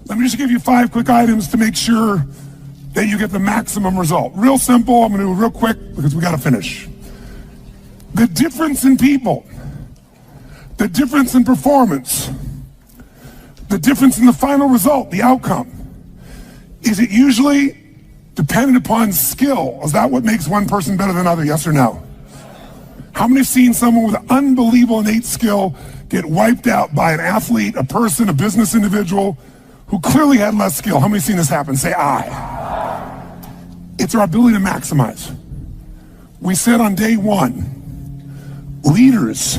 Let me just give you 5 quick items to make sure that you get the maximum result. Real simple. I'm going to do it real quick because we got to finish. The difference in people, the difference in performance, the difference in the final result, the outcome, is it usually dependent upon skill? Is that what makes one person better than another? Yes or no? How many have seen someone with an unbelievable innate skill get wiped out by an athlete, a person, a business individual who clearly had less skill? How many have seen this happen? Say aye. It's our ability to maximize. We said on day 1, leaders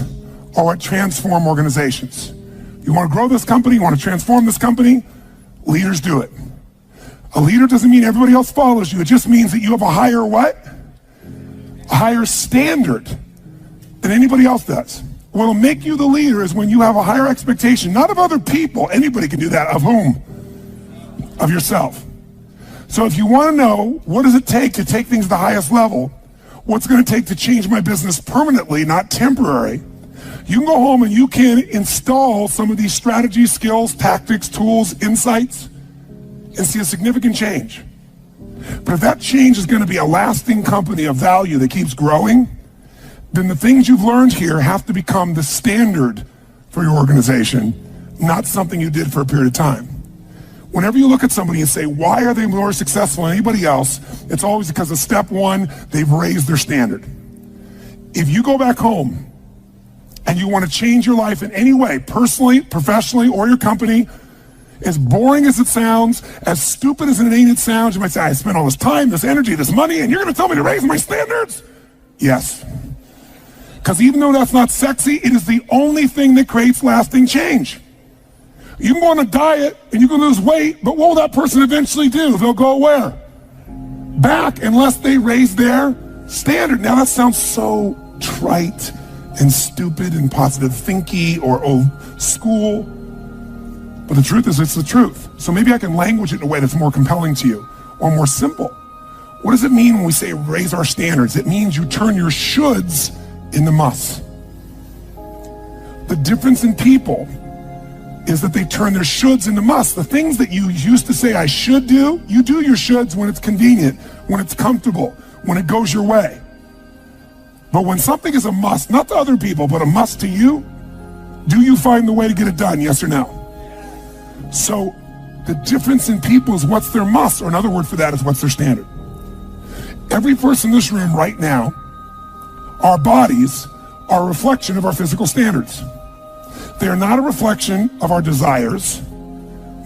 are what transform organizations. You want to grow this company, you want to transform this company, leaders do it. A leader doesn't mean everybody else follows you. It just means that you have a higher what? A higher standard than anybody else does. What'll make you the leader is when you have a higher expectation, not of other people. Anybody can do that. Of whom? Of yourself. So if you want to know what does it take to take things to the highest level, what's going to take to change my business permanently, not temporary, you can go home and you can install some of these strategies, skills, tactics, tools, insights, and see a significant change. But if that change is going to be a lasting company of value that keeps growing, then the things you've learned here have to become the standard for your organization, not something you did for a period of time. Whenever you look at somebody and say, why are they more successful than anybody else? It's always because of step 1, they've raised their standard. If you go back home and you want to change your life in any way, personally, professionally, or your company, as boring as it sounds, as stupid as it ain't it sounds, you might say, I spent all this time, this energy, this money, and you're going to tell me to raise my standards? Yes. Because even though that's not sexy, it is the only thing that creates lasting change. You can go on a diet and you can lose weight, but what will that person eventually do? They'll go where? Back, unless they raise their standard. Now that sounds so trite and stupid and positive thinky or old school. But the truth is, it's the truth. So maybe I can language it in a way that's more compelling to you or more simple. What does it mean when we say raise our standards? It means you turn your shoulds into musts. The difference in people is that they turn their shoulds into musts. The things that you used to say I should do, you do your shoulds when it's convenient, when it's comfortable, when it goes your way. But when something is a must, not to other people, but a must to you, do you find the way to get it done, yes or no? So the difference in people is what's their must, or another word for that is what's their standard. Every person in this room right now, our bodies are a reflection of our physical standards. They are not a reflection of our desires.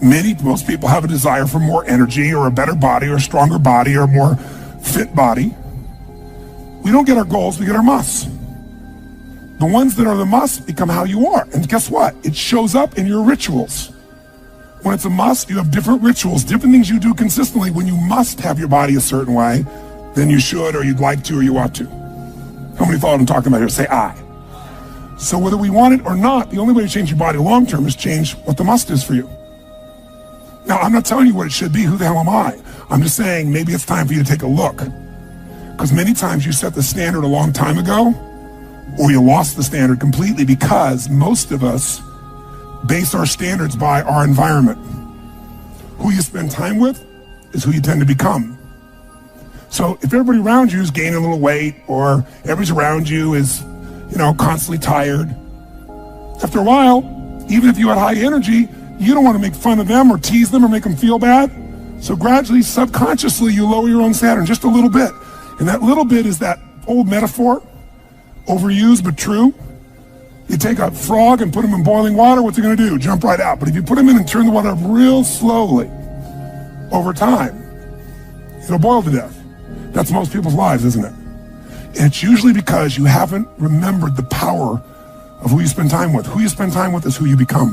Most people have a desire for more energy or a better body or a stronger body or a more fit body. We don't get our goals, we get our musts. The ones that are the musts become how you are. And guess what? It shows up in your rituals. When it's a must, you have different rituals, different things you do consistently when you must have your body a certain way than you should or you'd like to or you ought to. How many follow what I'm talking about here? Say aye. So whether we want it or not, the only way to change your body long term is change what the must is for you. Now, I'm not telling you what it should be. Who the hell am I? I'm just saying maybe it's time for you to take a look. Because many times you set the standard a long time ago, or you lost the standard completely, because most of us base our standards by our environment. Who you spend time with is who you tend to become. So if everybody around you is gaining a little weight, or everybody around you is, constantly tired, after a while, even if you had high energy, you don't want to make fun of them or tease them or make them feel bad. So gradually, subconsciously, you lower your own standard just a little bit. And that little bit is that old metaphor, overused but true. You take a frog and put him in boiling water, what's he going to do? Jump right out. But if you put him in and turn the water up real slowly, over time, it'll boil to death. That's most people's lives, isn't it? And it's usually because you haven't remembered the power of who you spend time with. Who you spend time with is who you become.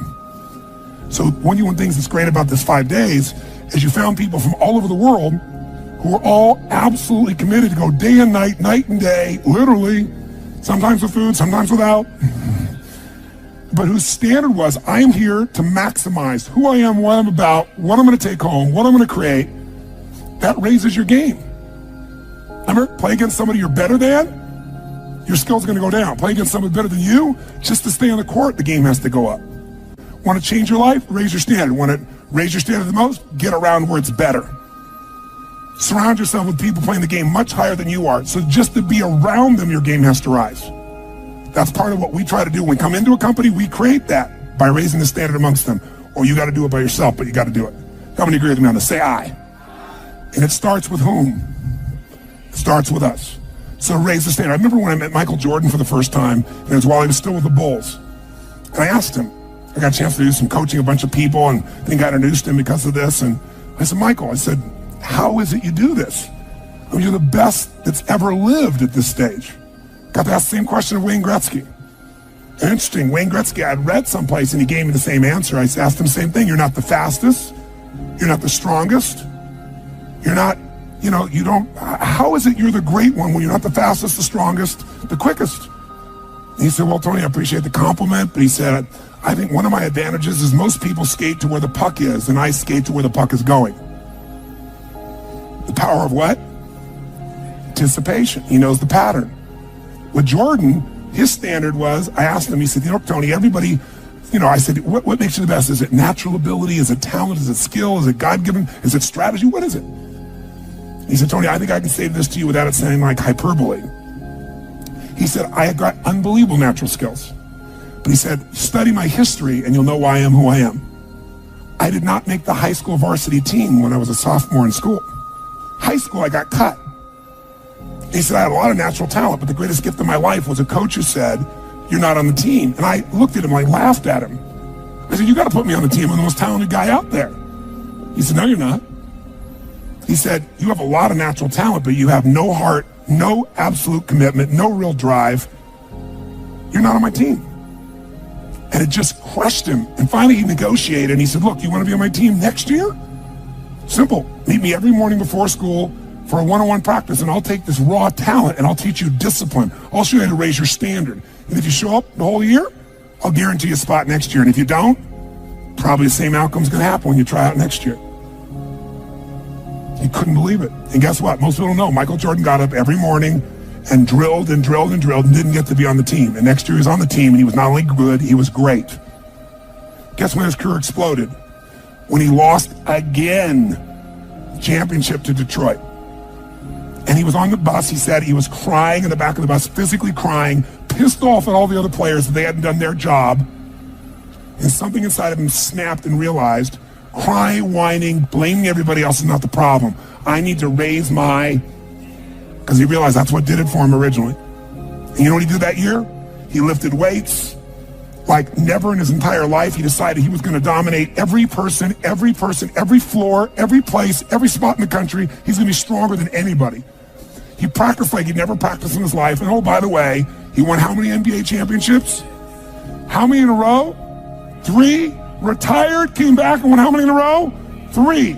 So one of the things that's great about this 5 days is you found people from all over the world who are all absolutely committed to go day and night and day, literally, sometimes with food, sometimes without, but whose standard was, I am here to maximize who I am, what I'm about, what I'm going to take home, what I'm going to create. That raises your game. Remember, play against somebody you're better than, your skill's going to go down. Play against somebody better than you, just to stay on the court, the game has to go up. Want to change your life? Raise your standard. Want to Raise your standard the most, get around where it's better. Surround yourself with people playing the game much higher than you are. So just to be around them, your game has to rise. That's part of what we try to do. When we come into a company, we create that by raising the standard amongst them. Or you got to do it by yourself, but you got to do it. How many agree with me on this? Say I. And it starts with whom? It starts with us. So raise the standard. I remember when I met Michael Jordan for the first time, and it was while he was still with the Bulls. And I asked him, I got a chance to do some coaching a bunch of people, and I think I introduced him because of this. And I said, Michael, I said, how is it you do this? I mean, you're the best that's ever lived at this stage. Got to ask the same question of Wayne Gretzky. And interesting, Wayne Gretzky, I'd read someplace and he gave me the same answer. I asked him the same thing. You're not the fastest. You're not the strongest. You're not, you don't, how is it you're the great one when you're not the fastest, the strongest, the quickest? And he said, well, Tony, I appreciate the compliment, but he said, I think one of my advantages is most people skate to where the puck is, and I skate to where the puck is going. The power of what? Anticipation. He knows the pattern. With Jordan, his standard was, I asked him, he said, Tony, everybody, I said, what makes you the best? Is it natural ability? Is it talent? Is it skill? Is it God-given? Is it strategy? What is it? He said, Tony, I think I can say this to you without it sounding like hyperbole. He said, I have got unbelievable natural skills. But he said, study my history and you'll know why I am who I am. I did not make the high school varsity team when I was a sophomore in school. High school, I got cut. He said, I had a lot of natural talent, but the greatest gift of my life was a coach who said, you're not on the team. And I looked at him, I laughed at him. I said, you got to put me on the team. I'm the most talented guy out there. He said, no, you're not. He said, you have a lot of natural talent, but you have no heart, no absolute commitment, no real drive. You're not on my team. And it just crushed him. And finally he negotiated and he said, look, you want to be on my team next year? Simple. Meet me every morning before school for a one-on-one practice, and I'll take this raw talent and I'll teach you discipline. I'll show you how to raise your standard. And if you show up the whole year, I'll guarantee you a spot next year. And if you don't, probably the same outcome's going to happen when you try out next year. He couldn't believe it. And guess what? Most people don't know. Michael Jordan got up every morning and drilled and drilled and drilled and didn't get to be on the team. And next year he was on the team, and he was not only good, he was great. Guess when his career exploded? When he lost again, championship to Detroit. And he was on the bus. He said he was crying in the back of the bus, physically crying, pissed off at all the other players that they hadn't done their job. And something inside of him snapped and realized, crying, whining, blaming everybody else is not the problem. I need to raise my, because he realized that's what did it for him originally. And you know what he did that year? He lifted weights like never in his entire life. He decided he was going to dominate every person, every floor, every place, every spot in the country. He's going to be stronger than anybody. He practiced like he'd never practiced in his life. And oh, by the way, he won how many NBA championships? How many in a row? 3. Retired, came back and won how many in a row? 3.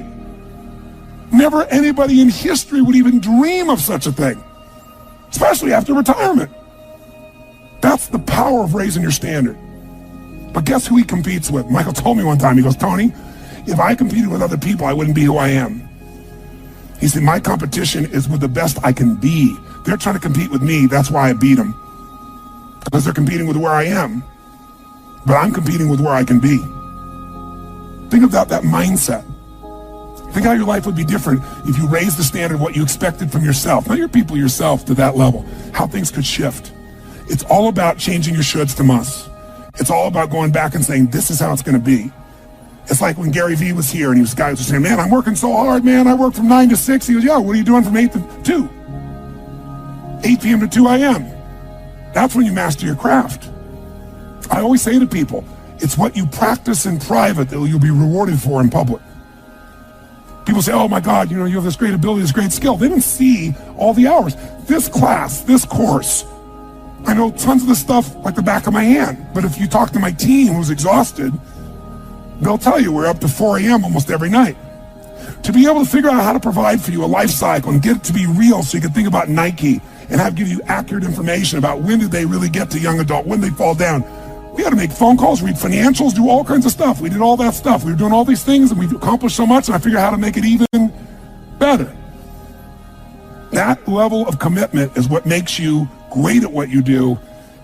Never anybody in history would even dream of such a thing, especially after retirement. That's the power of raising your standard. But guess who he competes with? Michael told me one time, he goes, Tony, if I competed with other people, I wouldn't be who I am. He said, my competition is with the best I can be. They're trying to compete with me. That's why I beat them. Because they're competing with where I am. But I'm competing with where I can be. Think about that mindset. Think how your life would be different if you raised the standard of what you expected from yourself, not your people, yourself, to that level. How things could shift. It's all about changing your shoulds to musts. It's all about going back and saying, this is how it's going to be. It's like when Gary Vee was here and guys were saying, man, I'm working so hard, man. I work from 9 to 6. He goes, yeah, what are you doing from 8 to 2? 8 p.m. to 2 a.m. That's when you master your craft. I always say to people, it's what you practice in private that you'll be rewarded for in public. People say, oh my God, you have this great ability, this great skill. They didn't see all the hours. This class, this course, I know tons of this stuff like the back of my hand. But if you talk to my team who's exhausted, they'll tell you we're up to 4 a.m. almost every night. To be able to figure out how to provide for you a life cycle and get it to be real so you can think about Nike and give you accurate information about when did they really get to young adult, when they fall down. We had to make phone calls, read financials, do all kinds of stuff. We did all that stuff. We were doing all these things and we've accomplished so much, and I figured out how to make it even better. That level of commitment is what makes you great at what you do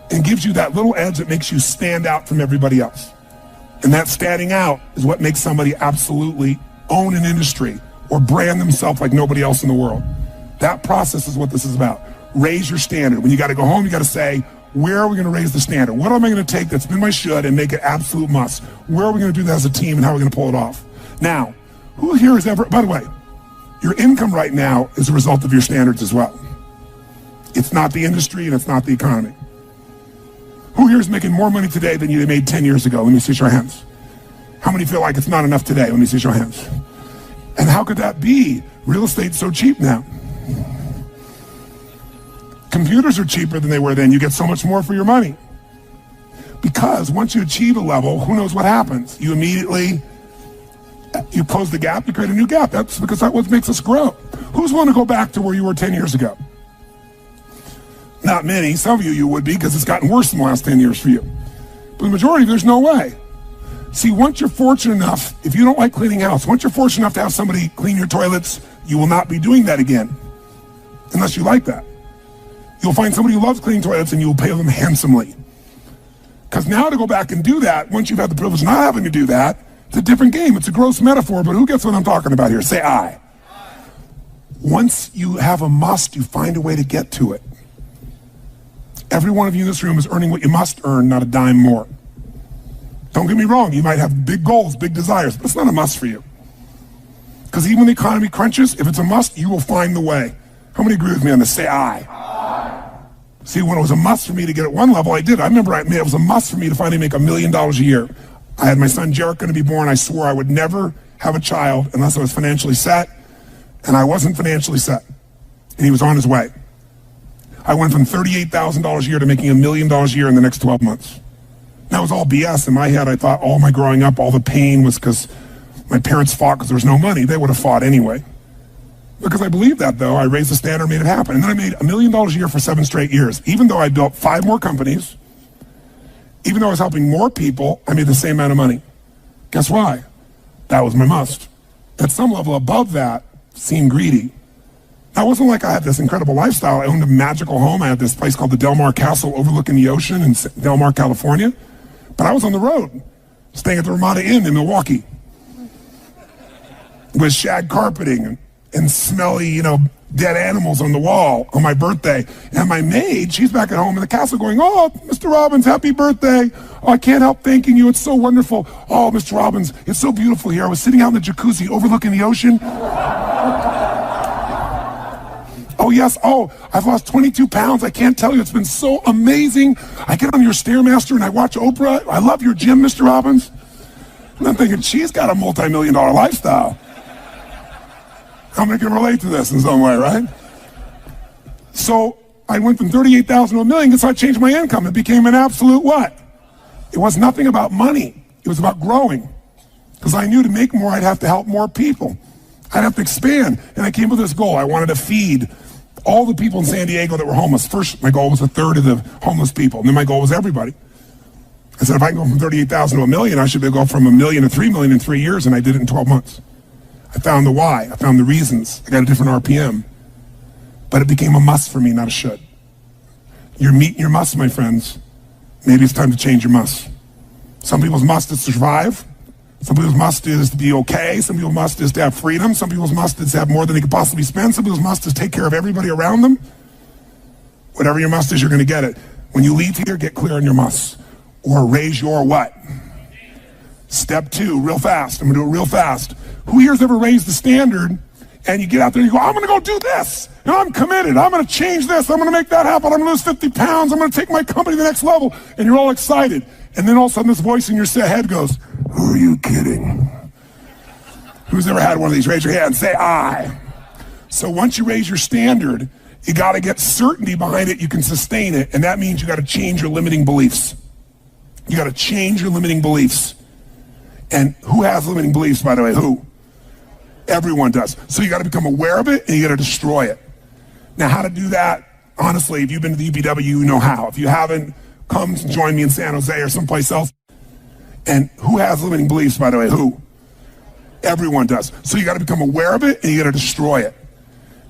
and gives you that little edge that makes you stand out from everybody else. And that standing out is what makes somebody absolutely own an industry or brand themselves like nobody else in the world. That process is what this is about. Raise your standard. When you got to go home, you got to say, where are we going to raise the standard? What am I going to take that's been my should and make it absolute must? Where are we going to do that as a team, and how are we going to pull it off? Now, who here has ever, by the way, your income right now is a result of your standards as well. It's not the industry and it's not the economy. Who here is making more money today than you made 10 years ago? Let me see your hands. How many feel like it's not enough today? Let me see your hands. And how could that be? Real estate's so cheap now. Computers are cheaper than they were then. You get so much more for your money. Because once you achieve a level, who knows what happens? You immediately, you close the gap, you create a new gap. That's because that's what makes us grow. Who's want to go back to where you were 10 years ago? Not many. Some of you would be, because it's gotten worse in the last 10 years for you. But the majority, there's no way. See, once you're fortunate enough, if you don't like cleaning house, once you're fortunate enough to have somebody clean your toilets, you will not be doing that again. Unless you like that. You'll find somebody who loves cleaning toilets and you'll pay them handsomely. Because now to go back and do that, once you've had the privilege of not having to do that, it's a different game. It's a gross metaphor, but who gets what I'm talking about here? Say I. Once you have a must, you find a way to get to it. Every one of you in this room is earning what you must earn, not a dime more. Don't get me wrong, you might have big goals, big desires, but it's not a must for you. Because even when the economy crunches, if it's a must, you will find the way. How many agree with me on this? Say I. See, when it was a must for me to get at one level, I did. I remember it was a must for me to finally make $1 million a year. I had my son Jarek going to be born. I swore I would never have a child unless I was financially set, and I wasn't financially set. And he was on his way. I went from $38,000 a year to making $1 million a year in the next 12 months. That was all BS. In my head, I thought all my growing up, all the pain was because my parents fought because there was no money. They would have fought anyway. Because I believed that, though, I raised the standard, made it happen. And then I made $1 million a year for 7 straight years. Even though I built 5 more companies, even though I was helping more people, I made the same amount of money. Guess why? That was my must. At some level above that, seemed greedy. Now, it wasn't like I had this incredible lifestyle. I owned a magical home. I had this place called the Del Mar Castle overlooking the ocean in Del Mar, California. But I was on the road, staying at the Ramada Inn in Milwaukee with shag carpeting and smelly, dead animals on the wall on my birthday. And my maid, she's back at home in the castle going, "Oh, Mr. Robbins, happy birthday. Oh, I can't help thanking you. It's so wonderful. Oh, Mr. Robbins, it's so beautiful here. I was sitting out in the jacuzzi overlooking the ocean. Oh, yes. Oh, I've lost 22 pounds. I can't tell you. It's been so amazing. I get on your Stairmaster and I watch Oprah. I love your gym, Mr. Robbins." And I'm thinking, she's got a multi-million-dollar lifestyle. How many can relate to this in some way, right? So I went from 38,000 to $1 million, so I changed my income. It became an absolute what? It was nothing about money. It was about growing. Because I knew to make more, I'd have to help more people. I'd have to expand. And I came with this goal. I wanted to feed all the people in San Diego that were homeless. First, my goal was 1/3 of the homeless people. And then my goal was everybody. I said, if I can go from 38,000 to $1 million, I should be able to go from $1 million to $3 million in 3 years. And I did it in 12 months. I found the why. I found the reasons. I got a different RPM. But it became a must for me, not a should. You're meeting your must, my friends. Maybe it's time to change your must. Some people's must is to survive. Some people's must is to be okay. Some people's must is to have freedom. Some people's must is to have more than they could possibly spend. Some people's must is take care of everybody around them. Whatever your must is, you're going to get it. When you leave here, get clear on your must. Or raise your what? Step 2, real fast. I'm going to do it real fast. Who here's ever raised the standard and you get out there and you go, I'm going to go do this. And I'm committed. I'm going to change this. I'm going to make that happen. I'm going to lose 50 pounds. I'm going to take my company to the next level. And you're all excited. And then all of a sudden this voice in your head goes, who are you kidding? Who's ever had one of these? Raise your hand. Say I. So once you raise your standard, you got to get certainty behind it. You can sustain it. And that means you got to change your limiting beliefs. You got to change your limiting beliefs. And who has limiting beliefs, by the way? Who? Everyone does. So you got to become aware of it and you got to destroy it. Now, how to do that? Honestly, if you've been to the UPW, you know how. If you haven't, come join me in San Jose or someplace else. And who has limiting beliefs, by the way? Who? Everyone does. So you got to become aware of it and you got to destroy it.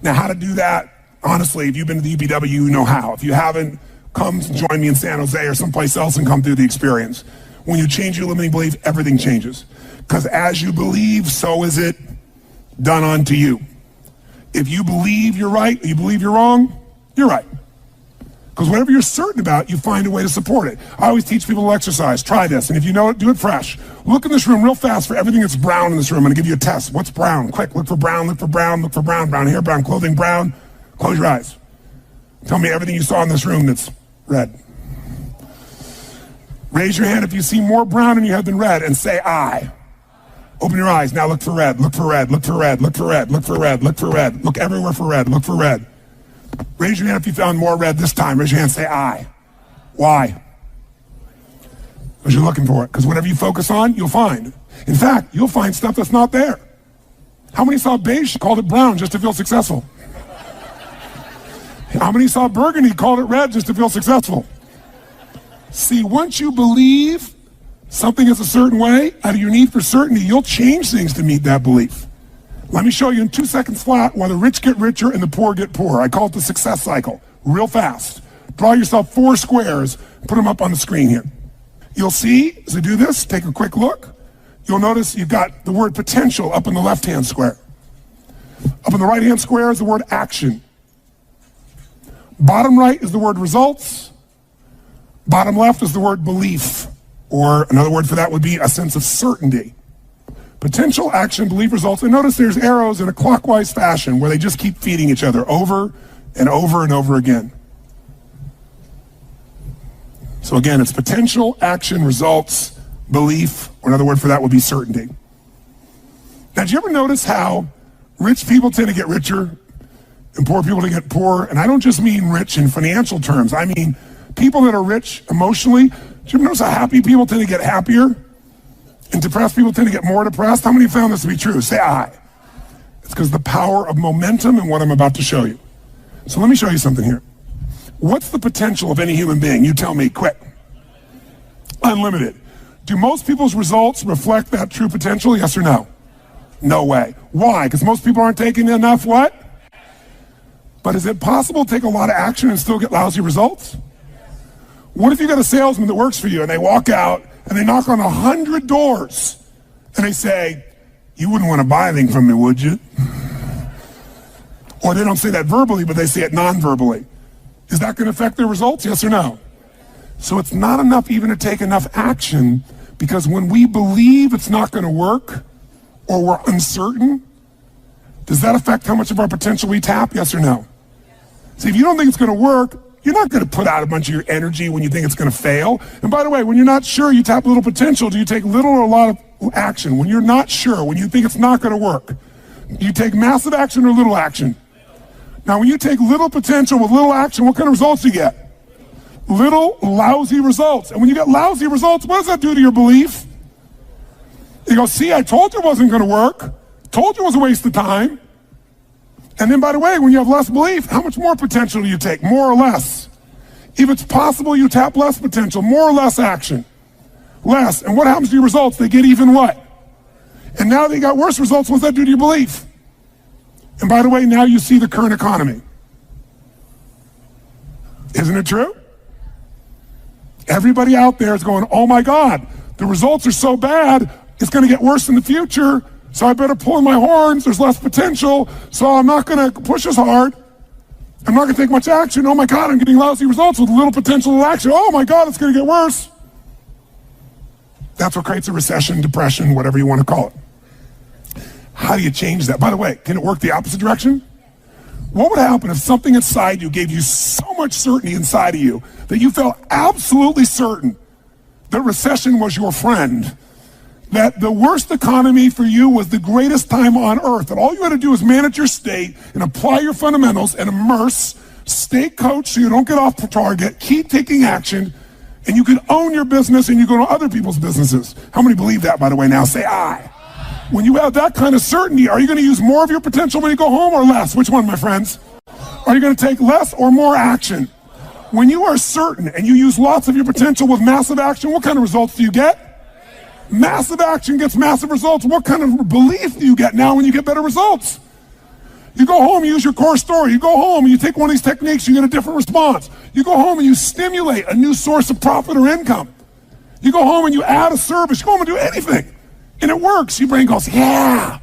Now, how to do that? Honestly, if you've been to the UPW, you know how. If you haven't, come join me in San Jose or someplace else and come through the experience. When you change your limiting belief, everything changes. Because as you believe, so is it done unto you. If you believe you're right, or you believe you're wrong, you're right. Because whatever you're certain about, you find a way to support it. I always teach people to exercise. Try this, and if you know it, do it fresh. Look in this room real fast for everything that's brown in this room. I'm going to give you a test. What's brown? Quick, look for brown, look for brown, look for brown. Brown hair, brown clothing, brown. Close your eyes. Tell me everything you saw in this room that's red. Raise your hand if you see more brown in your head than red, and say I. Open your eyes. Now look for red, look for red, look for red, look for red, look for red, look for red. Look everywhere for red, look for red. Raise your hand if you found more red this time. Raise your hand, say I. Why? Because you're looking for it. Because whatever you focus on, you'll find. In fact, you'll find stuff that's not there. How many saw beige, called it brown just to feel successful? How many saw burgundy, called it red just to feel successful? See, once you believe something is a certain way, out of your need for certainty, you'll change things to meet that belief. Let me show you in 2 seconds flat why the rich get richer and the poor get poorer. I call it the success cycle. Real fast. Draw yourself 4 squares, put them up on the screen here. You'll see, as I do this, take a quick look. You'll notice you've got the word potential up in the left-hand square. Up in the right-hand square is the word action. Bottom right is the word results. Bottom left is the word belief, or another word for that would be a sense of certainty. Potential, action, belief, results. And notice there's arrows in a clockwise fashion where they just keep feeding each other over and over and over again. So again, it's potential, action, results, belief, or another word for that would be certainty. Now, did you ever notice how rich people tend to get richer and poor people to get poorer? And I don't just mean rich in financial terms. I mean people that are rich emotionally. Did you ever notice how happy people tend to get happier? And depressed people tend to get more depressed? How many found this to be true? Say I. It's because the power of momentum and what I'm about to show you. So let me show you something here. What's the potential of any human being? You tell me, quick. Unlimited. Do most people's results reflect that true potential? Yes or no? No way. Why? Because most people aren't taking enough what? But is it possible to take a lot of action and still get lousy results? What if you got a salesman that works for you and they walk out and they knock on 100 doors and they say, you wouldn't want to buy anything from me, would you? Or they don't say that verbally, but they say it non-verbally. Is that going to affect their results? Yes or no? So it's not enough even to take enough action, because when we believe it's not going to work or we're uncertain, does that affect how much of our potential we tap? Yes or no? See, if you don't think it's going to work, you're not going to put out a bunch of your energy when you think it's going to fail. And by the way, when you're not sure, you tap a little potential. Do you take little or a lot of action? When you're not sure, when you think it's not going to work, do you take massive action or little action? Now, when you take little potential with little action, what kind of results do you get? Little lousy results. And when you get lousy results, what does that do to your belief? You go, see, I told you it wasn't going to work. Told you it was a waste of time. And then, by the way, when you have less belief, how much more potential do you take? More or less? If it's possible, you tap less potential, more or less action. Less. And what happens to your results? They get even what? And now they got worse results. What's that do to your belief? And by the way, now you see the current economy. Isn't it true? Everybody out there is going, oh my God, the results are so bad, it's going to get worse in the future, so I better pull in my horns, there's less potential, so I'm not going to push as hard. I'm not going to take much action. Oh my God, I'm getting lousy results with little potential action. Oh my God, it's going to get worse. That's what creates a recession, depression, whatever you want to call it. How do you change that? By the way, can it work the opposite direction? What would happen if something inside you gave you so much certainty inside of you that you felt absolutely certain that recession was your friend, that the worst economy for you was the greatest time on earth, that all you had to do was manage your state and apply your fundamentals and immerse, stay coached so you don't get off target, keep taking action, and you can own your business and you go to other people's businesses? How many believe that, by the way? Now say I. When you have that kind of certainty, are you going to use more of your potential when you go home or less? Which one, my friends? Are you going to take less or more action? When you are certain and you use lots of your potential with massive action, what kind of results do you get? Massive action gets massive results. What kind of belief do you get now when you get better results? You go home, you use your core story. You go home and you take one of these techniques, you get a different response. You go home and you stimulate a new source of profit or income. You go home and you add a service. You go home and do anything. And it works. Your brain goes, yeah,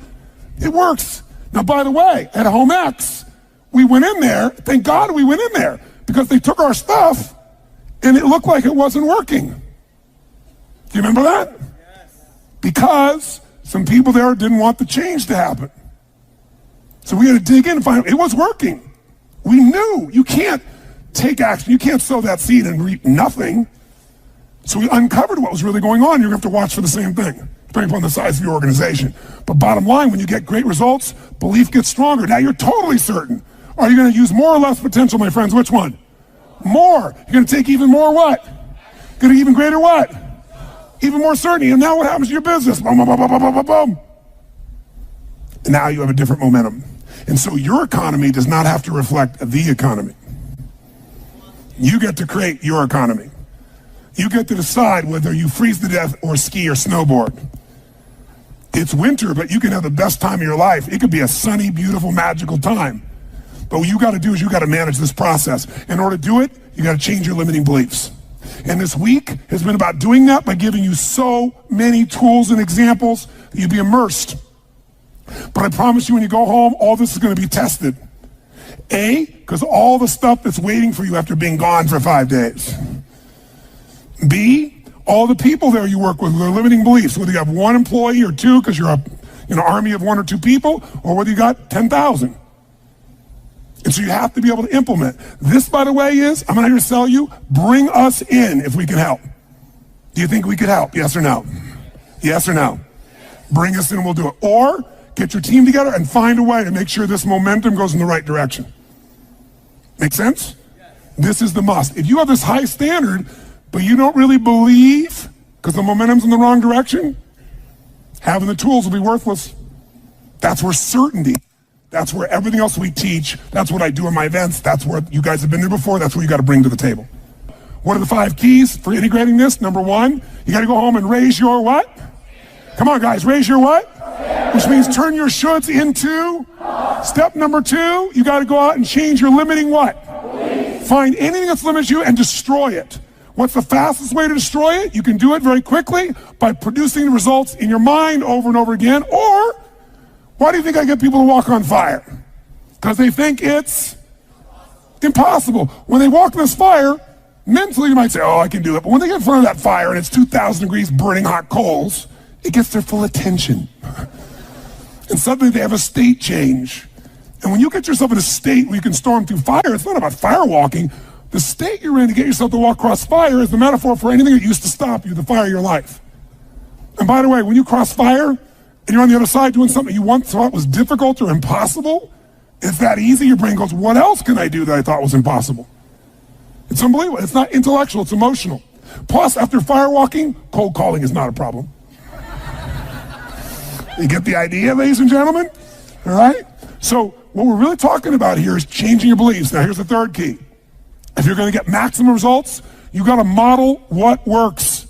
it works. Now, by the way, at Home X, we went in there. Thank God we went in there because they took our stuff and it looked like it wasn't working. Do you remember that? Yes. Because some people there didn't want the change to happen. So we had to dig in and find out it was working. We knew you can't take action. You can't sow that seed and reap nothing. So we uncovered what was really going on. You're going to have to watch for the same thing, depending upon the size of your organization. But bottom line, when you get great results, belief gets stronger. Now you're totally certain. Are you going to use more or less potential, my friends? Which one? More. You're going to take even more what? Going to even greater what? Even more certainty. And now what happens to your business? Boom, boom, boom, boom, boom, boom, boom. And now you have a different momentum. And so your economy does not have to reflect the economy. You get to create your economy. You get to decide whether you freeze to death or ski or snowboard. It's winter, but you can have the best time of your life. It could be a sunny, beautiful, magical time. But what you got to do is you got to manage this process. In order to do it, you got to change your limiting beliefs. And this week has been about doing that by giving you so many tools and examples that you'll be immersed. But I promise you when you go home, all this is going to be tested. A, because all the stuff that's waiting for you after being gone for 5 days. B, all the people there you work with with their limiting beliefs, whether you have one employee or two because you're an army of 1 or 2 people, or whether you got 10,000. And so you have to be able to implement. This, by the way, is, I'm not here to sell you, bring us in if we can help. Do you think we could help? Yes or no? Yes or no? Bring us in and we'll do it. Or get your team together and find a way to make sure this momentum goes in the right direction. Make sense? This is the must. If you have this high standard, but you don't really believe because the momentum's in the wrong direction, having the tools will be worthless. That's where certainty, that's where everything else we teach, that's what I do in my events, that's where you guys have been there before, that's what you got to bring to the table. What are the 5 keys for integrating this? Number 1, you got to go home and raise your what? Come on, guys, raise your what? Which means turn your shoulds into. Step number 2, you got to go out and change your limiting what? Find anything that's limiting you and destroy it. What's the fastest way to destroy it? You can do it very quickly by producing the results in your mind over and over again. Or, why do you think I get people to walk on fire? Because they think it's impossible. When they walk in this fire, mentally you might say, oh, I can do it. But when they get in front of that fire and it's 2,000 degrees burning hot coals, it gets their full attention. And suddenly they have a state change. And when you get yourself in a state where you can storm through fire, it's not about fire walking. The state you're in to get yourself to walk across fire is the metaphor for anything that used to stop you, the fire of your life. And by the way, when you cross fire and you're on the other side doing something you once thought was difficult or impossible, it's that easy. Your brain goes, what else can I do that I thought was impossible? It's unbelievable. It's not intellectual, it's emotional. Plus, after fire walking, cold calling is not a problem. You get the idea, ladies and gentlemen? All right? So what we're really talking about here is changing your beliefs. Now, here's the 3rd key. If you're going to get maximum results, you got to model what works.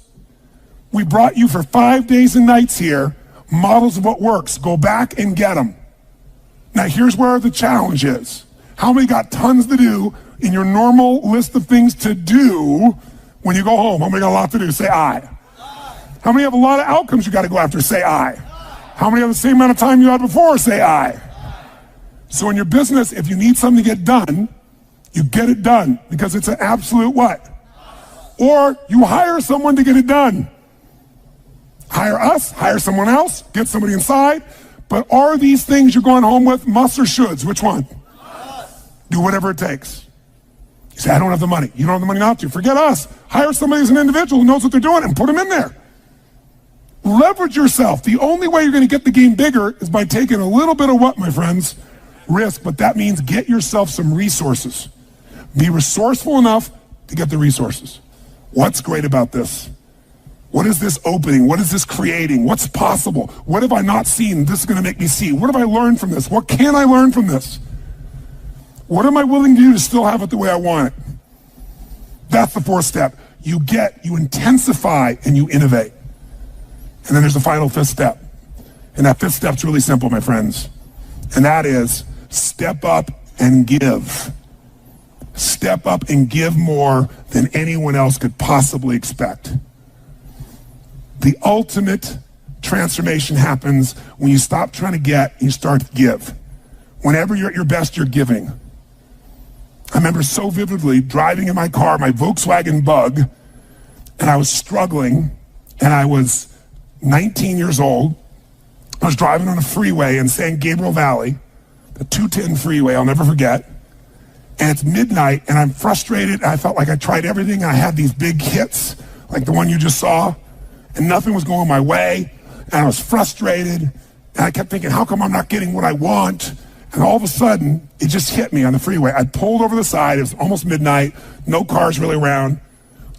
We brought you for 5 days and nights here, models of what works. Go back and get them. Now, here's where the challenge is. How many got tons to do in your normal list of things to do when you go home? How many got a lot to do? Say aye. How many have a lot of outcomes you got to go after? Say aye. How many have the same amount of time you had before? Say aye. So in your business, if you need something to get done, you get it done because it's an absolute what? Or you hire someone to get it done. Hire us, hire someone else, get somebody inside. But are these things you're going home with musts or shoulds? Which one? Do whatever it takes. You say, I don't have the money. You don't have the money not to. Forget us. Hire somebody as an individual who knows what they're doing and put them in there. Leverage yourself. The only way you're going to get the game bigger is by taking a little bit of what, my friends? Risk. But that means get yourself some resources. Be resourceful enough to get the resources. What's great about this? What is this opening? What is this creating? What's possible? What have I not seen? This is going to make me see. What have I learned from this? What can I learn from this? What am I willing to do to still have it the way I want it? That's the 4th step. You intensify, and you innovate. And then there's the final 5th step. And that 5th step's really simple, my friends. And that is step up and give. Step up and give more than anyone else could possibly expect. The ultimate transformation happens when you stop trying to get and you start to give. Whenever you're at your best, you're giving. I remember so vividly driving in my car, my Volkswagen Bug, and I was struggling, and I was 19 years old. I was driving on a freeway in San Gabriel Valley, the 210 freeway, I'll never forget. And it's midnight, and I'm frustrated. I felt like I tried everything. I had these big hits, like the one you just saw, and nothing was going my way. And I was frustrated, and I kept thinking, how come I'm not getting what I want? And all of a sudden, it just hit me on the freeway. I pulled over the side. It was almost midnight, no cars really around.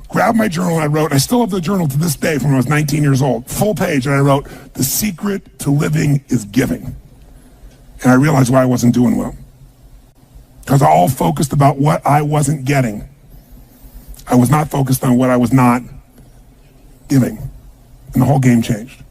Grabbed my journal, and I wrote, I still have the journal to this day from when I was 19 years old, full page, and I wrote, the secret to living is giving. And I realized why I wasn't doing well. Because I all focused about what I wasn't getting. I was not focused on what I was not giving. And the whole game changed.